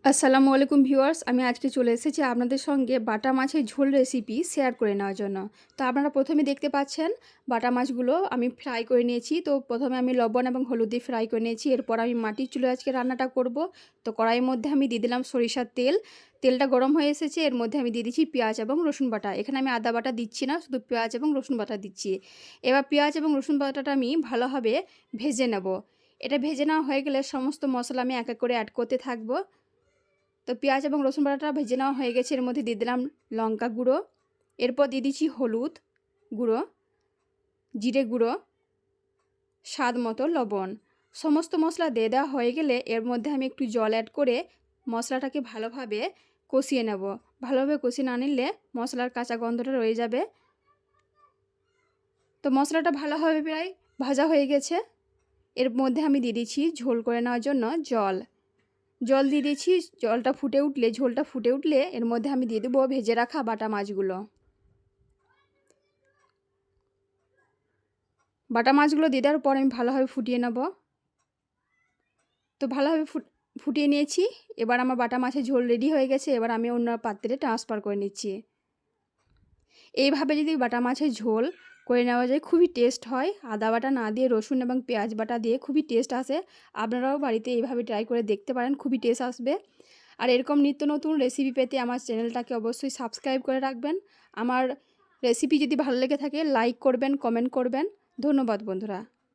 আসসালামু আলাইকুম ভিউয়ার্স, আমি আজকে চলে এসেছি আপনাদের সঙ্গে বাটা মাছের ঝোল রেসিপি শেয়ার করে নেওয়ার জন্য। তো আপনারা প্রথমে দেখতে পাচ্ছেন বাটা মাছগুলো আমি ফ্রাই করে নিয়েছি। তো প্রথমে আমি লবণ এবং হলুদ দিয়ে ফ্রাই করে নিয়েছি। এরপর আমি মাটির চুলায় আজকে রান্নাটা করব। তো কড়াইয়ের মধ্যে আমি দিয়ে দিলাম সরিষার তেল। তেলটা গরম হয়ে এসেছে, এর মধ্যে আমি দিয়ে দিচ্ছি পেঁয়াজ এবং রসুন বাটা। এখানে আমি আদা বাটা দিচ্ছি না, শুধু পেঁয়াজ এবং রসুন বাটা দিচ্ছি। এবার পেঁয়াজ এবং রসুন বাটাটা আমি ভালোভাবে ভেজে নেব। এটা ভেজে নেওয়া হয়ে গেলে সমস্ত মশলা আমি এক এক করে অ্যাড করতে থাকবো। তো পেঁয়াজ এবং রসুন বাটাটা ভেজে নেওয়া হয়ে গেছে, এর মধ্যে দিয়ে দিলাম লঙ্কা গুঁড়ো, এরপর দিয়ে দিচ্ছি হলুদ গুঁড়ো, জিরে গুঁড়ো, স্বাদ মতো লবণ। সমস্ত মশলা দিয়ে দেওয়া হয়ে গেলে এর মধ্যে আমি একটু জল অ্যাড করে মশলাটাকে ভালোভাবে কষিয়ে নেব। ভালোভাবে কষিয়ে না নিলে মশলার কাঁচা গন্ধটা রয়ে যাবে। তো মশলাটা ভালোভাবে প্রায় ভাজা হয়ে গেছে, এর মধ্যে আমি দিয়ে দিচ্ছি ঝোল করে নেওয়ার জন্য জল দিয়ে দিয়েছি। ঝোলটা ফুটে উঠলে এর মধ্যে আমি দিয়ে দেবো ভেজে রাখা বাটা মাছগুলো। দিয়ে দেওয়ার পর আমি ভালোভাবে ফুটিয়ে নেব। তো ভালোভাবে ফুটিয়ে নিয়েছি। এবার আমার বাটা মাছের ঝোল রেডি হয়ে গেছে। এবার আমি অন্য পাত্রে ট্রান্সফার করে নিচ্ছি। এইভাবে যদি বাটা মাছের ঝোল করে নেওয়া যায় খুবই টেস্ট হয়। আদা বাটা না দিয়ে রসুন এবং পেঁয়াজ বাটা দিয়ে খুবই টেস্ট আসে। আপনারাও বাড়িতে এইভাবে ট্রাই করে দেখতে পারেন, খুবই টেস্ট আসবে। আর এরকম নিত্য নতুন রেসিপি পেতে আমার চ্যানেলটাকে অবশ্যই সাবস্ক্রাইব করে রাখবেন। আমার রেসিপি যদি ভালো লেগে থাকে লাইক করবেন, কমেন্ট করবেন। ধন্যবাদ বন্ধুরা।